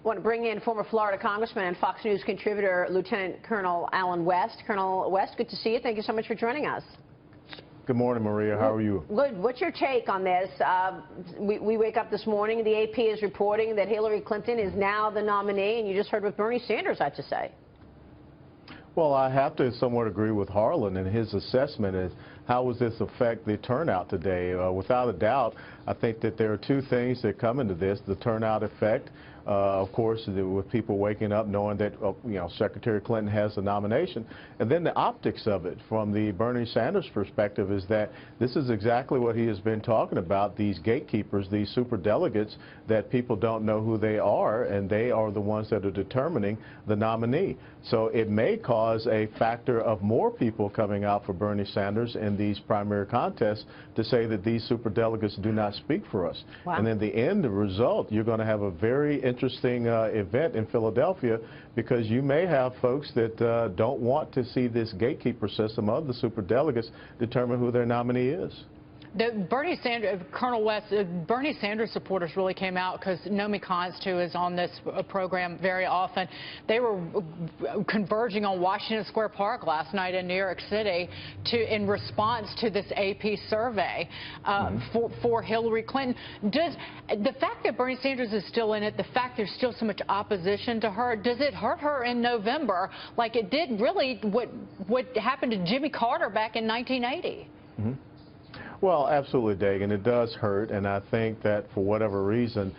I want to bring in former Florida Congressman and Fox News contributor, Lieutenant Colonel Allen West. Colonel West, good to see you. Thank you so much for joining us. Good morning, Maria. How are you? Good. What's your take on this? We wake up this morning, the AP is reporting that Hillary Clinton is now the nominee, and you just heard what Bernie Sanders had to say. Well, I have to somewhat agree with Harlan, and his assessment is how does this affect the turnout today? Without a doubt, I think that there are two things that come into this: the turnout effect, of course, with people waking up knowing that Secretary Clinton has the nomination, and then the optics of it from the Bernie Sanders perspective is that this is exactly what he has been talking about: these gatekeepers, these superdelegates that people don't know who they are, and they are the ones that are determining the nominee. So it may cause a factor of more people coming out for Bernie Sanders in these primary contests to say that these superdelegates do not speak for us. Wow. And in the end, the result, you're going to have a very interesting event in Philadelphia, because you may have folks that don't want to see this gatekeeper system of the superdelegates determine who their nominee is. Bernie Sanders, Colonel West, Bernie Sanders supporters really came out because Nomi Khan's, who is on this program very often. They were converging on Washington Square Park last night in New York City in response to this AP survey for Hillary Clinton. Does the fact that Bernie Sanders is still in it, the fact there's still so much opposition to her, does it hurt her in November like it did really what happened to Jimmy Carter back in 1980? Mm-hmm. Well, absolutely, Dagan. It does hurt, and I think that for whatever reason,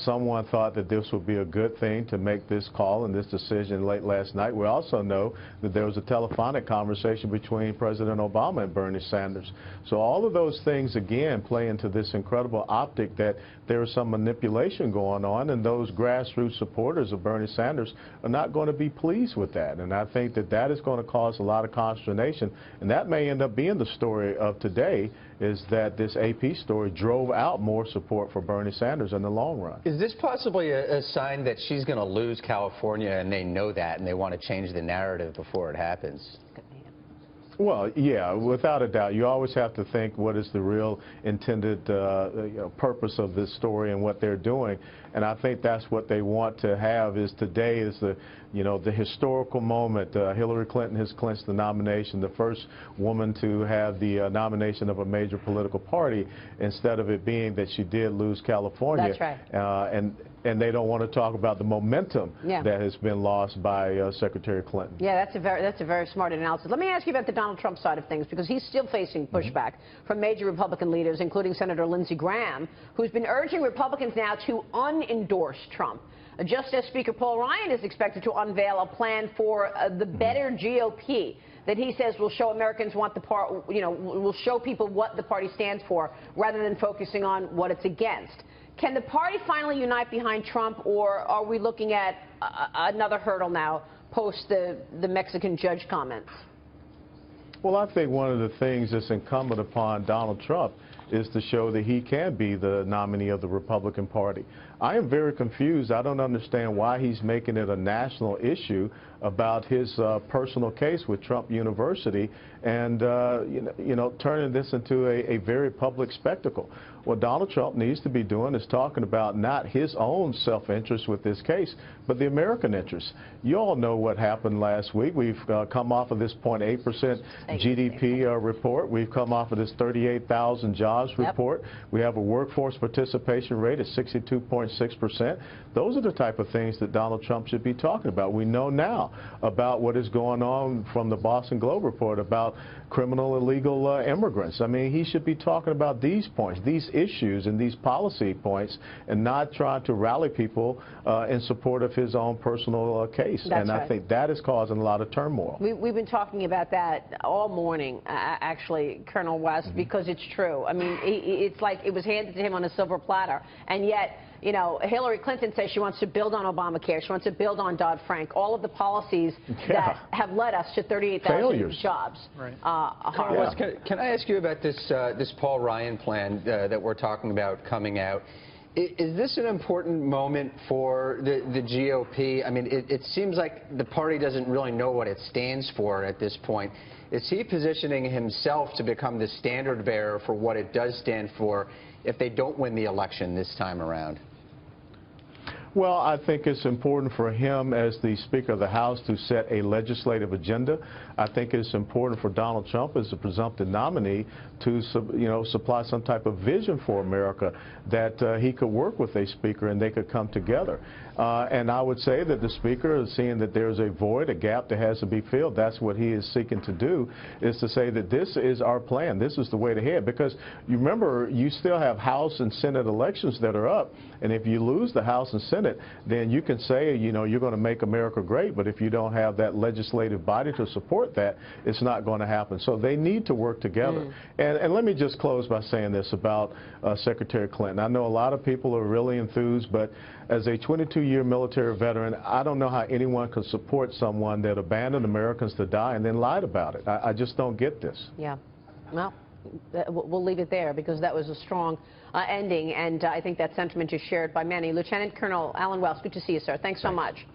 someone thought that this would be a good thing to make this call and this decision late last night. We also know that there was a telephonic conversation between President Obama and Bernie Sanders. So all of those things, again, play into this incredible optic that there is some manipulation going on, and those grassroots supporters of Bernie Sanders are not going to be pleased with that. And I think that that is going to cause a lot of consternation, and that may end up being the story of today, is that this AP story drove out more support for Bernie Sanders in the long run. Is this possibly a sign that she's going to lose California, and they know that, and they want to change the narrative before it happens? Well, yeah, without a doubt. You always have to think what is the real intended purpose of this story and what they're doing. And I think that's what they want to have. Is today is the historical moment. Hillary Clinton has clinched the nomination, the first woman to have the nomination of a major political party, instead of it being that she did lose California. That's right. And they don't want to talk about the momentum that has been lost by Secretary Clinton. Yeah, that's a very smart analysis. Let me ask you about the Donald Trump side of things, because he's still facing pushback from major Republican leaders, including Senator Lindsey Graham, who's been urging Republicans now to unendorse Trump. Just as Speaker Paul Ryan is expected to unveil a plan for the better GOP that he says will show Americans what the will show people what the party stands for, rather than focusing on what it's against. Can the party finally unite behind Trump, or are we looking at another hurdle now post the Mexican judge comments? Well, I think one of the things that's incumbent upon Donald Trump is to show that he can be the nominee of the Republican Party. I am very confused. I don't understand why he's making it a national issue about his personal case with Trump University and turning this into a very public spectacle. What Donald Trump needs to be doing is talking about not his own self-interest with this case, but the American interest. You all know what happened last week. We've come off of this 0.8% GDP report. We've come off of this 38,000 jobs report. We have a workforce participation rate of 62.6%. Those are the type of things that Donald Trump should be talking about. We know now about what is going on from the Boston Globe report about criminal illegal immigrants. I mean, he should be talking about these points, these issues and these policy points, and not trying to rally people in support of his own personal case. That's and I think that is causing a lot of turmoil. We've been talking about that all morning, actually, Colonel West, because it's true. I mean, it's like it was handed to him on a silver platter, and yet, Hillary Clinton says she wants to build on Obamacare. She wants to build on Dodd-Frank, all of the policies that have led us to 38,000 jobs. Right. Can I ask you about this Paul Ryan plan that we're talking about coming out? Is this an important moment for the GOP? I mean, it seems like the party doesn't really know what it stands for at this point. Is he positioning himself to become the standard bearer for what it does stand for if they don't win the election this time around? Well, I think it's important for him as the Speaker of the House to set a legislative agenda. I think it's important for Donald Trump as the presumptive nominee to, supply some type of vision for America that he could work with a Speaker and they could come together. And I would say that the Speaker is seeing that there's a void, a gap that has to be filled. That's what he is seeking to do, is to say that this is our plan. This is the way to head. Because you remember, you still have House and Senate elections that are up. And if you lose the House and Senate, then you can say, you're going to make America great. But if you don't have that legislative body to support that, it's not going to happen. So they need to work together. And let me just close by saying this about Secretary Clinton. I know a lot of people are really enthused, but as a 22-year military veteran, I don't know how anyone could support someone that abandoned Americans to die and then lied about it. I just don't get this. Yeah. Well, we'll leave it there because that was a strong ending, and I think that sentiment is shared by many. Lieutenant Colonel Alan Wells, good to see you, sir. Thanks so much.